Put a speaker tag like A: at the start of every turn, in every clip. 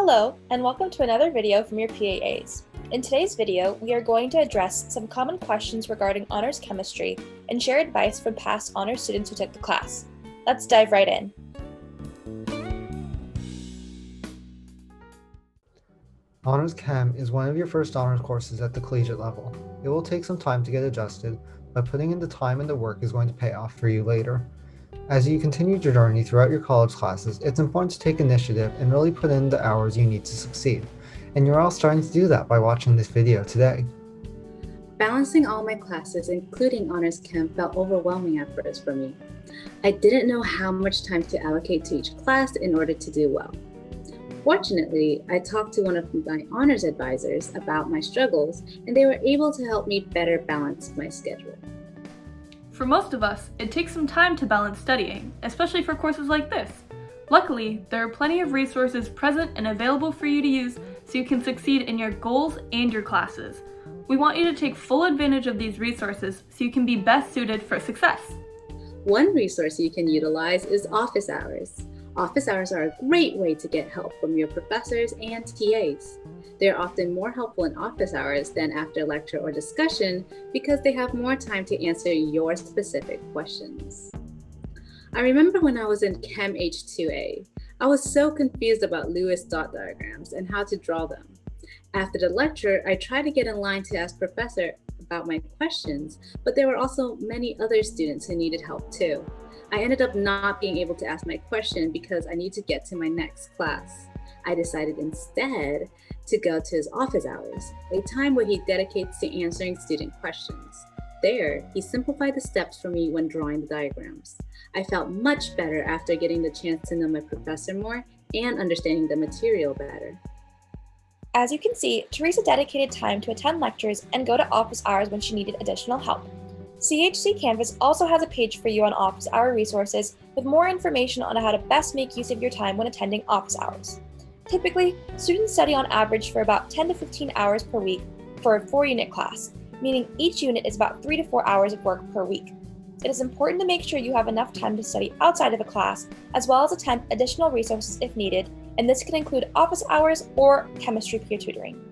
A: Hello, and welcome to another video from your PAAs. In today's video, we are going to address some common questions regarding honors chemistry and share advice from past honors students who took the class. Let's dive right in.
B: Honors Chem is one of your first honors courses at the collegiate level. It will take some time to get adjusted, but putting in the time and the work is going to pay off for you later. As you continue your journey throughout your college classes, it's important to take initiative and really put in the hours you need to succeed. And you're all starting to do that by watching this video today.
C: Balancing all my classes, including Honors Chem, felt overwhelming at first for me. I didn't know how much time to allocate to each class in order to do well. Fortunately, I talked to one of my honors advisors about my struggles, and they were able to help me better balance my schedule.
D: For most of us, it takes some time to balance studying, especially for courses like this. Luckily, there are plenty of resources present and available for you to use so you can succeed in your goals and your classes. We want you to take full advantage of these resources so you can be best suited for success.
C: One resource you can utilize is office hours. Office hours are a great way to get help from your professors and TAs. They're often more helpful in office hours than after lecture or discussion because they have more time to answer your specific questions. I remember when I was in Chem H2A, I was so confused about Lewis dot diagrams and how to draw them. After the lecture, I tried to get in line to ask Professor about my questions, but there were also many other students who needed help too. I ended up not being able to ask my question because I need to get to my next class. I decided instead to go to his office hours, a time where he dedicates to answering student questions. There, he simplified the steps for me when drawing the diagrams. I felt much better after getting the chance to know my professor more and understanding the material better.
A: As you can see, Teresa dedicated time to attend lectures and go to office hours when she needed additional help. CHC Canvas also has a page for you on office hour resources with more information on how to best make use of your time when attending office hours. Typically, students study on average for about 10 to 15 hours per week for a 4-unit class, meaning each unit is about 3 to 4 hours of work per week. It is important to make sure you have enough time to study outside of a class, as well as attend additional resources if needed, and this can include office hours or chemistry peer tutoring.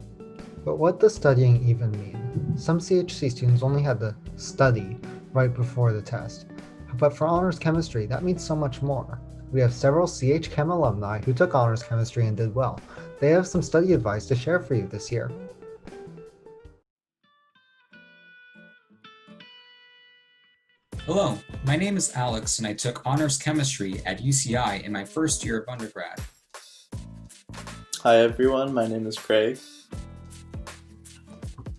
B: But what does studying even mean? Some CHC students only had to study right before the test. But for honors chemistry, that means so much more. We have several CHChem alumni who took honors chemistry and did well. They have some study advice to share for you this year.
E: Hello, my name is Alex and I took honors chemistry at UCI in my first year of undergrad.
F: Hi everyone, my name is Craig.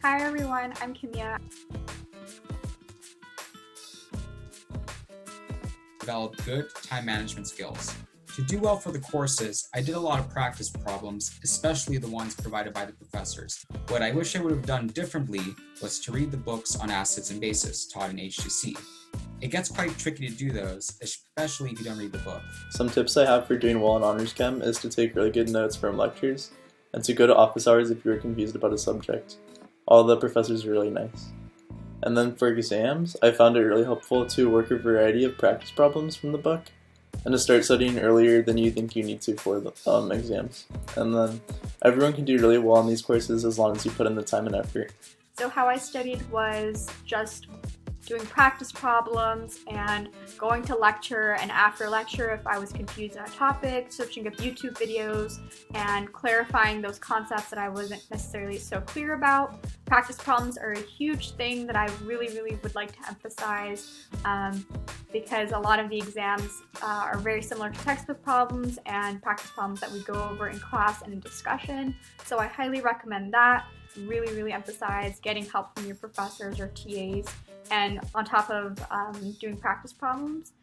G: Hi everyone, I'm Kimia.
E: Developed good time management skills. To do well for the courses, I did a lot of practice problems, especially the ones provided by the professors. What I wish I would have done differently was to read the books on acids and bases taught in H2C. It gets quite tricky to do those, especially if you don't read the book.
F: Some tips I have for doing well in Honors Chem is to take really good notes from lectures and to go to office hours if you're confused about a subject. All the professors are really nice. And then for exams, I found it really helpful to work a variety of practice problems from the book and to start studying earlier than you think you need to for the exams. And then everyone can do really well in these courses as long as you put in the time and effort.
G: So how I studied was just doing practice problems and going to lecture, and after lecture if I was confused on a topic, searching up YouTube videos and clarifying those concepts that I wasn't necessarily so clear about. Practice problems are a huge thing that I really would like to emphasize because a lot of the exams are very similar to textbook problems and practice problems that we go over in class and in discussion. So I highly recommend that. Really emphasize getting help from your professors or TAs, and on top of doing practice problems.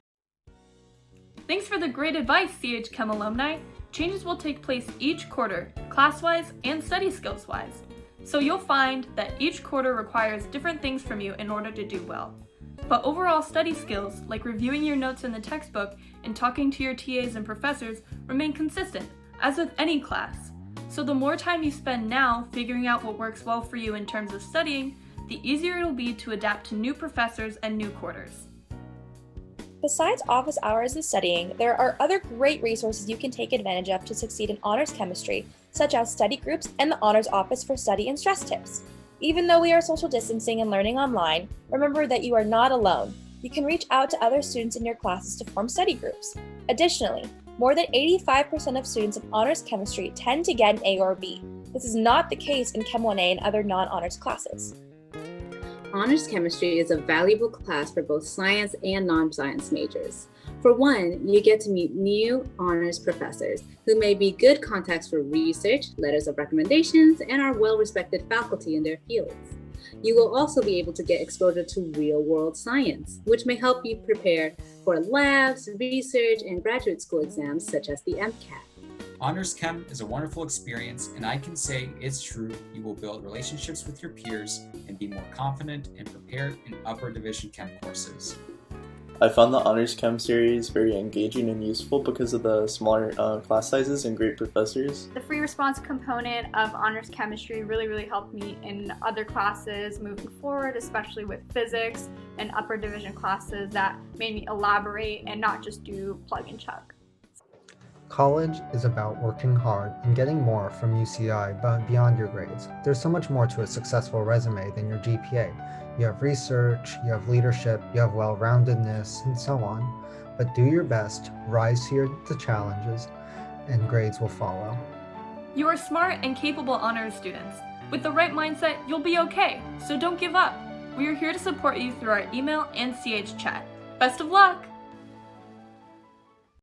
D: Thanks for the great advice, CHChem alumni. Changes will take place each quarter, class-wise and study skills-wise. So you'll find that each quarter requires different things from you in order to do well. But overall study skills, like reviewing your notes in the textbook and talking to your TAs and professors, remain consistent, as with any class. So the more time you spend now figuring out what works well for you in terms of studying, the easier it'll be to adapt to new professors and new quarters.
A: Besides office hours and studying, there are other great resources you can take advantage of to succeed in honors chemistry, such as study groups and the Honors Office for study and stress tips. Even though we are social distancing and learning online, remember that you are not alone. You can reach out to other students in your classes to form study groups. Additionally, more than 85% of students in honors chemistry tend to get an A or B. This is not the case in Chem 1A and other non-honors classes.
C: Honors chemistry is a valuable class for both science and non-science majors. For one, you get to meet new honors professors who may be good contacts for research, letters of recommendations, and are well-respected faculty in their fields. You will also be able to get exposure to real-world science, which may help you prepare for labs, research, and graduate school exams such as the MCAT.
E: Honors Chem is a wonderful experience, and I can say it's true. You will build relationships with your peers and be more confident and prepared in upper division chem courses.
F: I found the Honors Chem series very engaging and useful because of the smaller class sizes and great professors.
G: The free response component of honors chemistry really helped me in other classes moving forward, especially with physics and upper division classes that made me elaborate and not just do plug and chug.
B: College is about working hard and getting more from UCI but beyond your grades. There's so much more to a successful resume than your GPA. You have research, you have leadership, you have well-roundedness, and so on. But do your best, rise to the challenges, and grades will follow.
D: You are smart and capable honors students. With the right mindset, you'll be okay, so don't give up. We are here to support you through our email and CH chat. Best of luck!